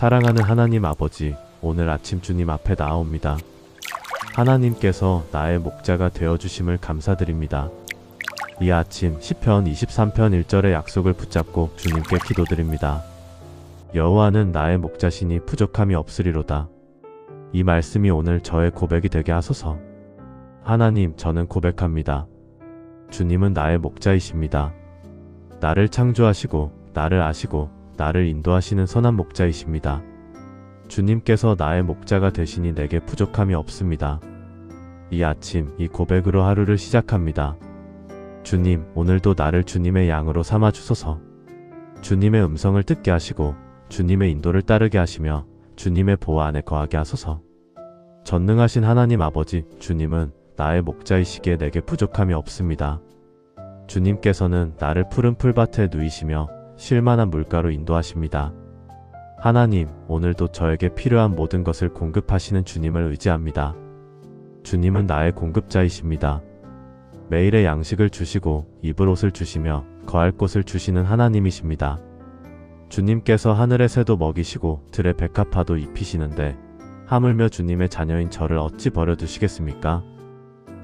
사랑하는 하나님 아버지, 오늘 아침 주님 앞에 나아옵니다. 하나님께서 나의 목자가 되어주심을 감사드립니다. 이 아침 시편 23편 1절의 약속을 붙잡고 주님께 기도드립니다. 여호와는 나의 목자시니 부족함이 없으리로다. 이 말씀이 오늘 저의 고백이 되게 하소서. 하나님, 저는 고백합니다. 주님은 나의 목자이십니다. 나를 창조하시고 나를 아시고 나를 인도하시는 선한 목자이십니다. 주님께서 나의 목자가 되시니 내게 부족함이 없습니다. 이 아침 이 고백으로 하루를 시작합니다. 주님, 오늘도 나를 주님의 양으로 삼아 주소서. 주님의 음성을 듣게 하시고 주님의 인도를 따르게 하시며 주님의 보호 안에 거하게 하소서. 전능하신 하나님 아버지, 주님은 나의 목자이시기에 내게 부족함이 없습니다. 주님께서는 나를 푸른 풀밭에 누이시며 쉴만한 물가로 인도하십니다. 하나님, 오늘도 저에게 필요한 모든 것을 공급하시는 주님을 의지합니다. 주님은 나의 공급자이십니다. 매일의 양식을 주시고 입을 옷을 주시며 거할 곳을 주시는 하나님이십니다. 주님께서 하늘의 새도 먹이시고 들의 백합화도 입히시는데 하물며 주님의 자녀인 저를 어찌 버려두시겠습니까?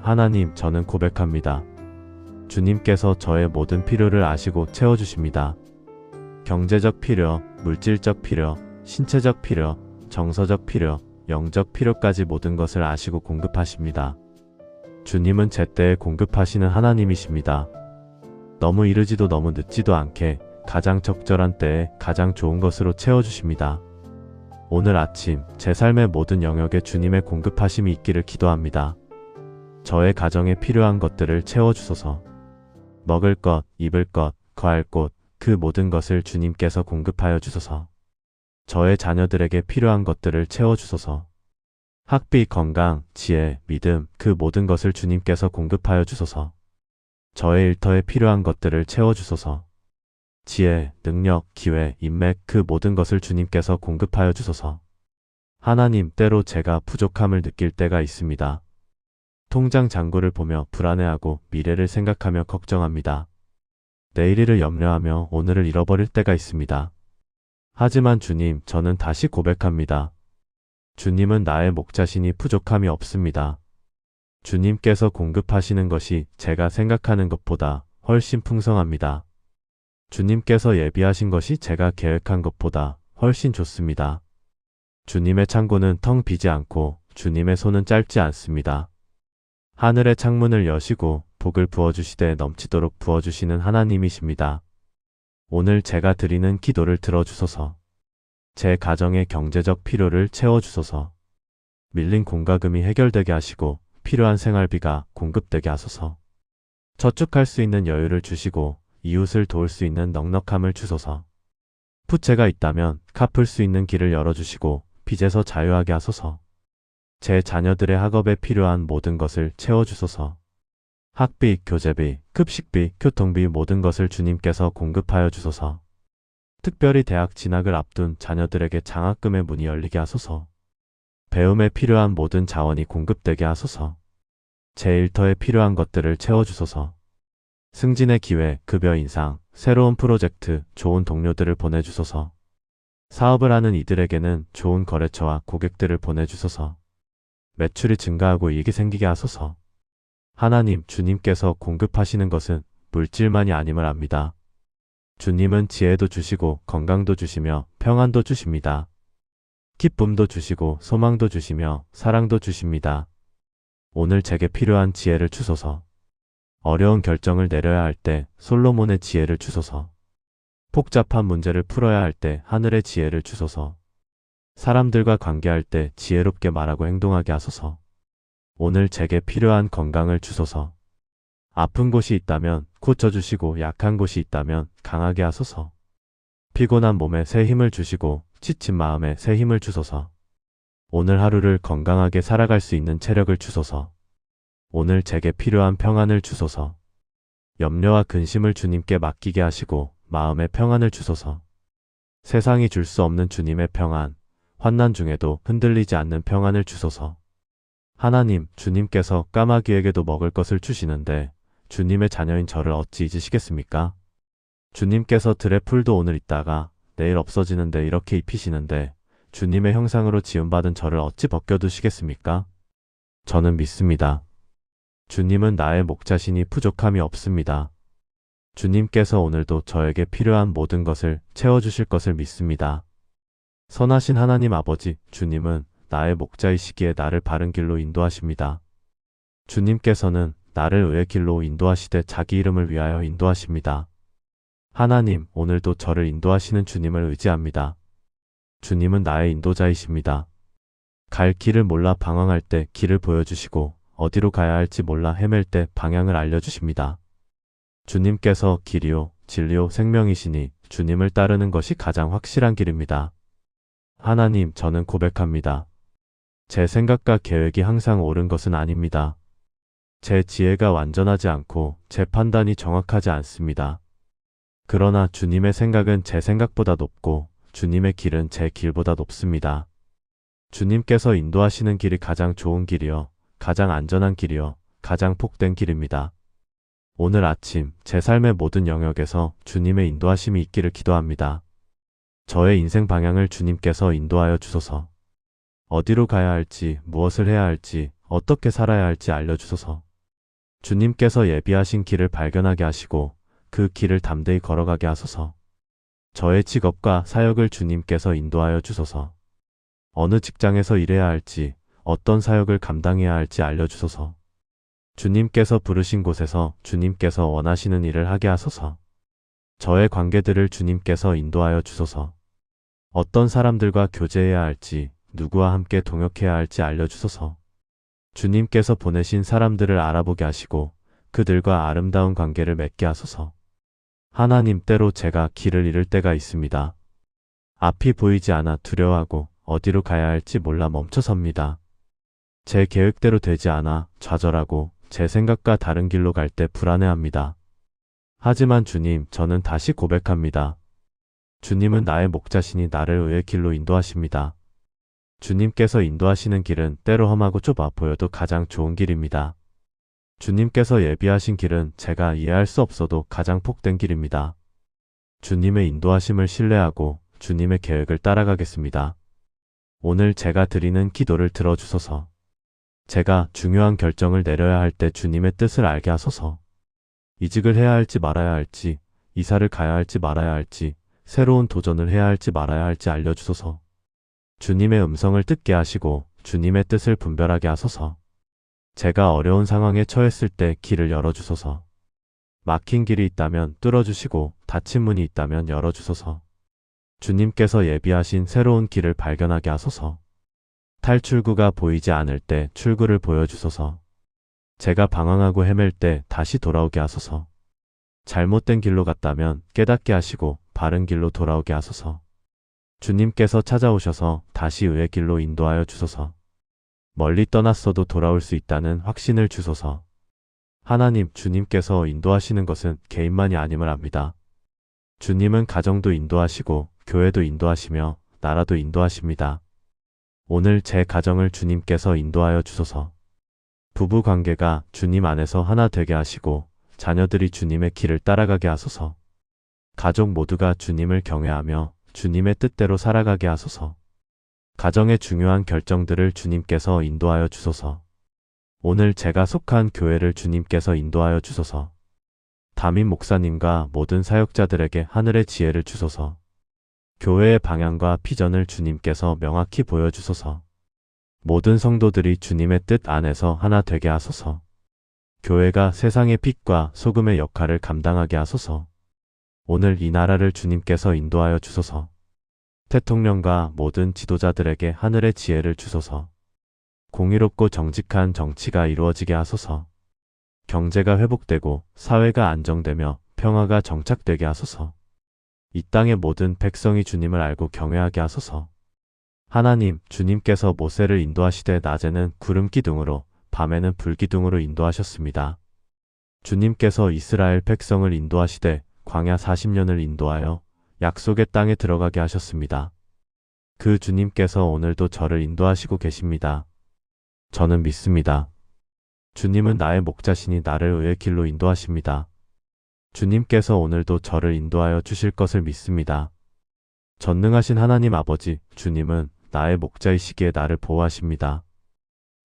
하나님, 저는 고백합니다. 주님께서 저의 모든 필요를 아시고 채워주십니다. 경제적 필요, 물질적 필요, 신체적 필요, 정서적 필요, 영적 필요까지 모든 것을 아시고 공급하십니다. 주님은 제때에 공급하시는 하나님이십니다. 너무 이르지도 너무 늦지도 않게 가장 적절한 때에 가장 좋은 것으로 채워주십니다. 오늘 아침 제 삶의 모든 영역에 주님의 공급하심이 있기를 기도합니다. 저의 가정에 필요한 것들을 채워주소서. 먹을 것, 입을 것, 거할 곳, 그 모든 것을 주님께서 공급하여 주소서. 저의 자녀들에게 필요한 것들을 채워주소서. 학비, 건강, 지혜, 믿음, 그 모든 것을 주님께서 공급하여 주소서. 저의 일터에 필요한 것들을 채워주소서. 지혜, 능력, 기회, 인맥, 그 모든 것을 주님께서 공급하여 주소서. 하나님, 때로 제가 부족함을 느낄 때가 있습니다. 통장 잔고를 보며 불안해하고 미래를 생각하며 걱정합니다. 내일을 염려하며 오늘을 잃어버릴 때가 있습니다. 하지만 주님, 저는 다시 고백합니다. 주님은 나의 목자시니 부족함이 없습니다. 주님께서 공급하시는 것이 제가 생각하는 것보다 훨씬 풍성합니다. 주님께서 예비하신 것이 제가 계획한 것보다 훨씬 좋습니다. 주님의 창고는 텅 비지 않고 주님의 손은 짧지 않습니다. 하늘의 창문을 여시고 복을 부어주시되 넘치도록 부어주시는 하나님이십니다. 오늘 제가 드리는 기도를 들어주소서. 제 가정의 경제적 필요를 채워주소서. 밀린 공과금이 해결되게 하시고 필요한 생활비가 공급되게 하소서. 저축할 수 있는 여유를 주시고 이웃을 도울 수 있는 넉넉함을 주소서. 부채가 있다면 갚을 수 있는 길을 열어주시고 빚에서 자유하게 하소서. 제 자녀들의 학업에 필요한 모든 것을 채워주소서. 학비, 교재비, 급식비, 교통비 모든 것을 주님께서 공급하여 주소서. 특별히 대학 진학을 앞둔 자녀들에게 장학금의 문이 열리게 하소서. 배움에 필요한 모든 자원이 공급되게 하소서. 제 일터에 필요한 것들을 채워주소서. 승진의 기회, 급여 인상, 새로운 프로젝트, 좋은 동료들을 보내주소서. 사업을 하는 이들에게는 좋은 거래처와 고객들을 보내주소서. 매출이 증가하고 이익이 생기게 하소서. 하나님, 주님께서 공급하시는 것은 물질만이 아님을 압니다. 주님은 지혜도 주시고 건강도 주시며 평안도 주십니다. 기쁨도 주시고 소망도 주시며 사랑도 주십니다. 오늘 제게 필요한 지혜를 주소서. 어려운 결정을 내려야 할 때 솔로몬의 지혜를 주소서. 복잡한 문제를 풀어야 할 때 하늘의 지혜를 주소서. 사람들과 관계할 때 지혜롭게 말하고 행동하게 하소서. 오늘 제게 필요한 건강을 주소서. 아픈 곳이 있다면 고쳐주시고 약한 곳이 있다면 강하게 하소서. 피곤한 몸에 새 힘을 주시고 지친 마음에 새 힘을 주소서. 오늘 하루를 건강하게 살아갈 수 있는 체력을 주소서. 오늘 제게 필요한 평안을 주소서. 염려와 근심을 주님께 맡기게 하시고 마음의 평안을 주소서. 세상이 줄 수 없는 주님의 평안, 환난 중에도 흔들리지 않는 평안을 주소서. 하나님, 주님께서 까마귀에게도 먹을 것을 주시는데 주님의 자녀인 저를 어찌 잊으시겠습니까? 주님께서 들의 풀도 오늘 있다가 내일 없어지는데 이렇게 입히시는데 주님의 형상으로 지음받은 저를 어찌 벗겨두시겠습니까? 저는 믿습니다. 주님은 나의 목자시니 부족함이 없습니다. 주님께서 오늘도 저에게 필요한 모든 것을 채워주실 것을 믿습니다. 선하신 하나님 아버지, 주님은 나의 목자이시기에 나를 바른 길로 인도하십니다. 주님께서는 나를 의의 길로 인도하시되 자기 이름을 위하여 인도하십니다. 하나님, 오늘도 저를 인도하시는 주님을 의지합니다. 주님은 나의 인도자이십니다. 갈 길을 몰라 방황할 때 길을 보여주시고 어디로 가야 할지 몰라 헤맬 때 방향을 알려주십니다. 주님께서 길이요, 진리요, 생명이시니 주님을 따르는 것이 가장 확실한 길입니다. 하나님, 저는 고백합니다. 제 생각과 계획이 항상 옳은 것은 아닙니다. 제 지혜가 완전하지 않고 제 판단이 정확하지 않습니다. 그러나 주님의 생각은 제 생각보다 높고 주님의 길은 제 길보다 높습니다. 주님께서 인도하시는 길이 가장 좋은 길이요, 가장 안전한 길이요, 가장 복된 길입니다. 오늘 아침 제 삶의 모든 영역에서 주님의 인도하심이 있기를 기도합니다. 저의 인생 방향을 주님께서 인도하여 주소서. 어디로 가야 할지, 무엇을 해야 할지, 어떻게 살아야 할지 알려주소서. 주님께서 예비하신 길을 발견하게 하시고 그 길을 담대히 걸어가게 하소서. 저의 직업과 사역을 주님께서 인도하여 주소서. 어느 직장에서 일해야 할지, 어떤 사역을 감당해야 할지 알려주소서. 주님께서 부르신 곳에서 주님께서 원하시는 일을 하게 하소서. 저의 관계들을 주님께서 인도하여 주소서. 어떤 사람들과 교제해야 할지, 누구와 함께 동역해야 할지 알려주소서. 주님께서 보내신 사람들을 알아보게 하시고 그들과 아름다운 관계를 맺게 하소서. 하나님, 때로 제가 길을 잃을 때가 있습니다. 앞이 보이지 않아 두려워하고 어디로 가야 할지 몰라 멈춰섭니다. 제 계획대로 되지 않아 좌절하고 제 생각과 다른 길로 갈 때 불안해합니다. 하지만 주님, 저는 다시 고백합니다. 주님은 나의 목자시니 나를 의의 길로 인도하십니다. 주님께서 인도하시는 길은 때로 험하고 좁아 보여도 가장 좋은 길입니다. 주님께서 예비하신 길은 제가 이해할 수 없어도 가장 복된 길입니다. 주님의 인도하심을 신뢰하고 주님의 계획을 따라가겠습니다. 오늘 제가 드리는 기도를 들어주소서. 제가 중요한 결정을 내려야 할 때 주님의 뜻을 알게 하소서. 이직을 해야 할지 말아야 할지, 이사를 가야 할지 말아야 할지, 새로운 도전을 해야 할지 말아야 할지 알려주소서. 주님의 음성을 듣게 하시고 주님의 뜻을 분별하게 하소서. 제가 어려운 상황에 처했을 때 길을 열어주소서. 막힌 길이 있다면 뚫어주시고 닫힌 문이 있다면 열어주소서. 주님께서 예비하신 새로운 길을 발견하게 하소서. 탈출구가 보이지 않을 때 출구를 보여주소서. 제가 방황하고 헤맬 때 다시 돌아오게 하소서. 잘못된 길로 갔다면 깨닫게 하시고 바른 길로 돌아오게 하소서. 주님께서 찾아오셔서 다시 의의 길로 인도하여 주소서. 멀리 떠났어도 돌아올 수 있다는 확신을 주소서. 하나님, 주님께서 인도하시는 것은 개인만이 아님을 압니다. 주님은 가정도 인도하시고 교회도 인도하시며 나라도 인도하십니다. 오늘 제 가정을 주님께서 인도하여 주소서. 부부 관계가 주님 안에서 하나 되게 하시고 자녀들이 주님의 길을 따라가게 하소서. 가족 모두가 주님을 경외하며 주님의 뜻대로 살아가게 하소서. 가정의 중요한 결정들을 주님께서 인도하여 주소서. 오늘 제가 속한 교회를 주님께서 인도하여 주소서. 담임 목사님과 모든 사역자들에게 하늘의 지혜를 주소서. 교회의 방향과 비전을 주님께서 명확히 보여주소서. 모든 성도들이 주님의 뜻 안에서 하나 되게 하소서. 교회가 세상의 빛과 소금의 역할을 감당하게 하소서. 오늘 이 나라를 주님께서 인도하여 주소서. 대통령과 모든 지도자들에게 하늘의 지혜를 주소서. 공의롭고 정직한 정치가 이루어지게 하소서. 경제가 회복되고 사회가 안정되며 평화가 정착되게 하소서. 이 땅의 모든 백성이 주님을 알고 경외하게 하소서. 하나님, 주님께서 모세를 인도하시되 낮에는 구름 기둥으로 밤에는 불 기둥으로 인도하셨습니다. 주님께서 이스라엘 백성을 인도하시되 광야 40년을 인도하여 약속의 땅에 들어가게 하셨습니다. 그 주님께서 오늘도 저를 인도하시고 계십니다. 저는 믿습니다. 주님은 나의 목자시니 나를 의의 길로 인도하십니다. 주님께서 오늘도 저를 인도하여 주실 것을 믿습니다. 전능하신 하나님 아버지, 주님은 나의 목자이시기에 나를 보호하십니다.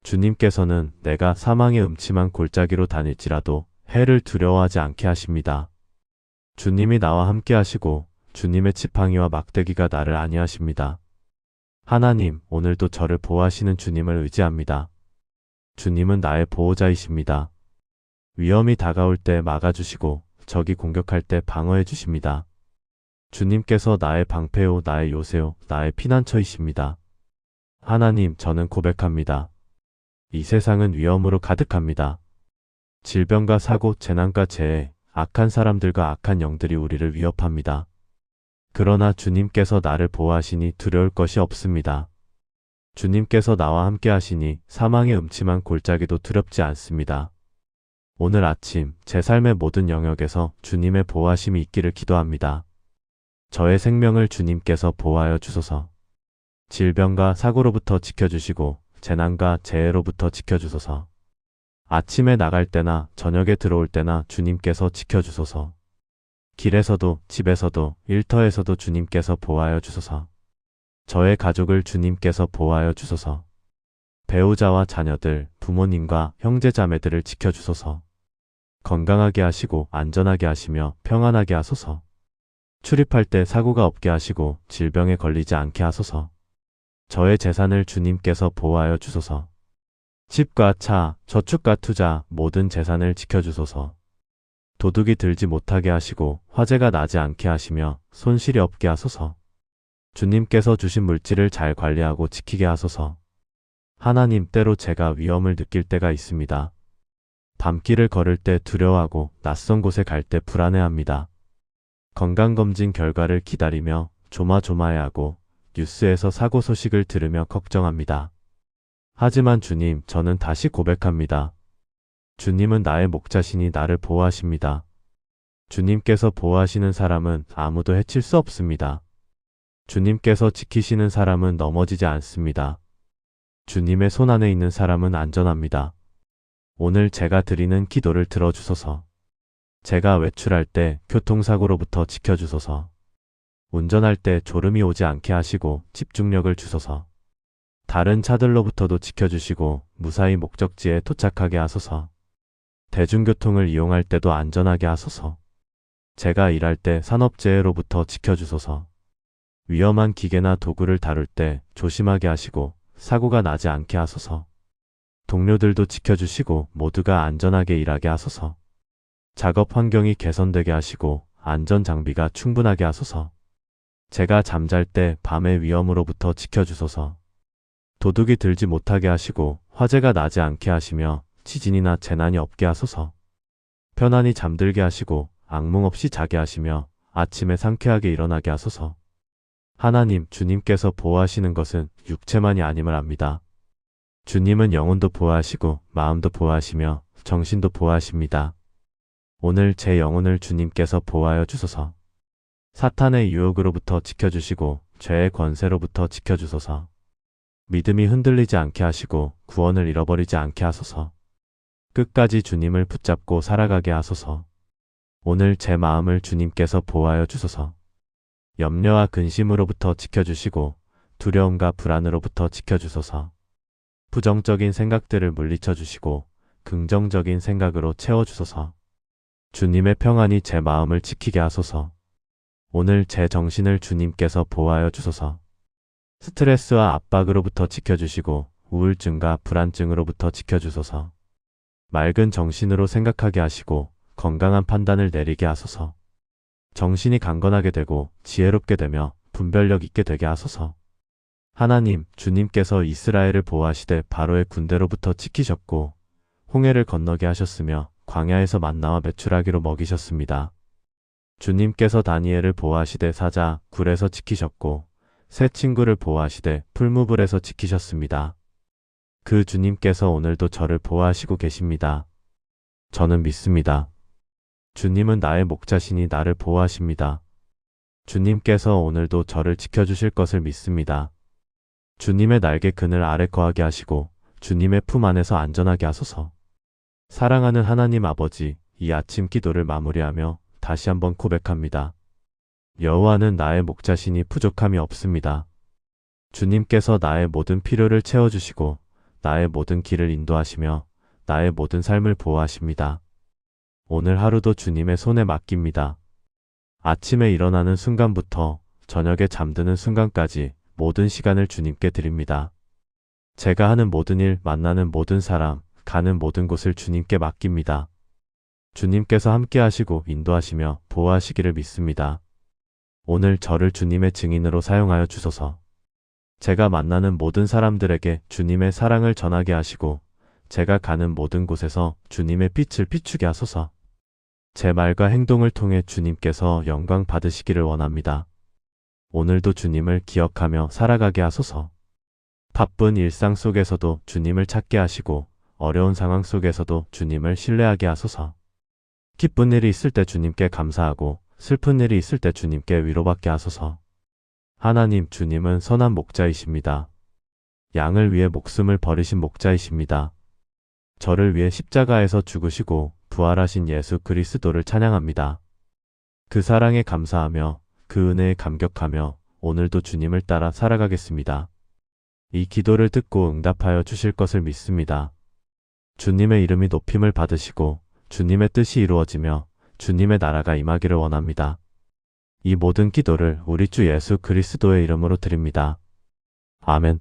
주님께서는 내가 사망의 음침한 골짜기로 다닐지라도 해를 두려워하지 않게 하십니다. 주님이 나와 함께 하시고 주님의 지팡이와 막대기가 나를 안위하십니다. 하나님, 오늘도 저를 보호하시는 주님을 의지합니다. 주님은 나의 보호자이십니다. 위험이 다가올 때 막아주시고 적이 공격할 때 방어해 주십니다. 주님께서 나의 방패요, 나의 요새요, 나의 피난처이십니다. 하나님, 저는 고백합니다. 이 세상은 위험으로 가득합니다. 질병과 사고, 재난과 재해, 악한 사람들과 악한 영들이 우리를 위협합니다. 그러나 주님께서 나를 보호하시니 두려울 것이 없습니다. 주님께서 나와 함께 하시니 사망의 음침한 골짜기도 두렵지 않습니다. 오늘 아침 제 삶의 모든 영역에서 주님의 보호하심이 있기를 기도합니다. 저의 생명을 주님께서 보호하여 주소서. 질병과 사고로부터 지켜주시고 재난과 재해로부터 지켜주소서. 아침에 나갈 때나 저녁에 들어올 때나 주님께서 지켜주소서. 길에서도 집에서도 일터에서도 주님께서 보호하여 주소서. 저의 가족을 주님께서 보호하여 주소서. 배우자와 자녀들, 부모님과 형제자매들을 지켜주소서. 건강하게 하시고 안전하게 하시며 평안하게 하소서. 출입할 때 사고가 없게 하시고 질병에 걸리지 않게 하소서. 저의 재산을 주님께서 보호하여 주소서. 집과 차, 저축과 투자, 모든 재산을 지켜주소서. 도둑이 들지 못하게 하시고 화재가 나지 않게 하시며 손실이 없게 하소서. 주님께서 주신 물질을 잘 관리하고 지키게 하소서. 하나님, 때로 제가 위험을 느낄 때가 있습니다. 밤길을 걸을 때 두려워하고 낯선 곳에 갈 때 불안해합니다. 건강검진 결과를 기다리며 조마조마해하고 뉴스에서 사고 소식을 들으며 걱정합니다. 하지만 주님, 저는 다시 고백합니다. 주님은 나의 목자시니 나를 보호하십니다. 주님께서 보호하시는 사람은 아무도 해칠 수 없습니다. 주님께서 지키시는 사람은 넘어지지 않습니다. 주님의 손 안에 있는 사람은 안전합니다. 오늘 제가 드리는 기도를 들어주소서. 제가 외출할 때 교통사고로부터 지켜주소서. 운전할 때 졸음이 오지 않게 하시고 집중력을 주소서. 다른 차들로부터도 지켜주시고 무사히 목적지에 도착하게 하소서. 대중교통을 이용할 때도 안전하게 하소서. 제가 일할 때 산업재해로부터 지켜주소서. 위험한 기계나 도구를 다룰 때 조심하게 하시고 사고가 나지 않게 하소서. 동료들도 지켜주시고 모두가 안전하게 일하게 하소서. 작업 환경이 개선되게 하시고 안전장비가 충분하게 하소서. 제가 잠잘 때 밤의 위험으로부터 지켜주소서. 도둑이 들지 못하게 하시고 화재가 나지 않게 하시며 지진이나 재난이 없게 하소서. 편안히 잠들게 하시고 악몽 없이 자게 하시며 아침에 상쾌하게 일어나게 하소서. 하나님, 주님께서 보호하시는 것은 육체만이 아님을 압니다. 주님은 영혼도 보호하시고 마음도 보호하시며 정신도 보호하십니다. 오늘 제 영혼을 주님께서 보호하여 주소서. 사탄의 유혹으로부터 지켜주시고 죄의 권세로부터 지켜주소서. 믿음이 흔들리지 않게 하시고 구원을 잃어버리지 않게 하소서. 끝까지 주님을 붙잡고 살아가게 하소서. 오늘 제 마음을 주님께서 보호하여 주소서. 염려와 근심으로부터 지켜주시고 두려움과 불안으로부터 지켜주소서. 부정적인 생각들을 물리쳐 주시고 긍정적인 생각으로 채워주소서. 주님의 평안이 제 마음을 지키게 하소서. 오늘 제 정신을 주님께서 보호하여 주소서. 스트레스와 압박으로부터 지켜주시고 우울증과 불안증으로부터 지켜주소서. 맑은 정신으로 생각하게 하시고 건강한 판단을 내리게 하소서. 정신이 강건하게 되고 지혜롭게 되며 분별력 있게 되게 하소서. 하나님, 주님께서 이스라엘을 보호하시되 바로의 군대로부터 지키셨고 홍해를 건너게 하셨으며 광야에서 만나와 메추라기로 먹이셨습니다. 주님께서 다니엘을 보호하시되 사자, 굴에서 지키셨고 새 친구를 보호하시되 풀무불에서 지키셨습니다. 그 주님께서 오늘도 저를 보호하시고 계십니다. 저는 믿습니다. 주님은 나의 목자시니 나를 보호하십니다. 주님께서 오늘도 저를 지켜주실 것을 믿습니다. 주님의 날개 그늘 아래 거하게 하시고 주님의 품 안에서 안전하게 하소서. 사랑하는 하나님 아버지, 이 아침 기도를 마무리하며 다시 한번 고백합니다. 여호와는 나의 목자시니 부족함이 없습니다. 주님께서 나의 모든 필요를 채워주시고 나의 모든 길을 인도하시며 나의 모든 삶을 보호하십니다. 오늘 하루도 주님의 손에 맡깁니다. 아침에 일어나는 순간부터 저녁에 잠드는 순간까지 모든 시간을 주님께 드립니다. 제가 하는 모든 일, 만나는 모든 사람, 가는 모든 곳을 주님께 맡깁니다. 주님께서 함께 하시고 인도하시며 보호하시기를 믿습니다. 오늘 저를 주님의 증인으로 사용하여 주소서. 제가 만나는 모든 사람들에게 주님의 사랑을 전하게 하시고 제가 가는 모든 곳에서 주님의 빛을 비추게 하소서. 제 말과 행동을 통해 주님께서 영광 받으시기를 원합니다. 오늘도 주님을 기억하며 살아가게 하소서. 바쁜 일상 속에서도 주님을 찾게 하시고 어려운 상황 속에서도 주님을 신뢰하게 하소서. 기쁜 일이 있을 때 주님께 감사하고 슬픈 일이 있을 때 주님께 위로받게 하소서. 하나님, 주님은 선한 목자이십니다. 양을 위해 목숨을 버리신 목자이십니다. 저를 위해 십자가에서 죽으시고 부활하신 예수 그리스도를 찬양합니다. 그 사랑에 감사하며 그 은혜에 감격하며 오늘도 주님을 따라 살아가겠습니다. 이 기도를 듣고 응답하여 주실 것을 믿습니다. 주님의 이름이 높임을 받으시고 주님의 뜻이 이루어지며 주님의 나라가 임하기를 원합니다. 이 모든 기도를 우리 주 예수 그리스도의 이름으로 드립니다. 아멘.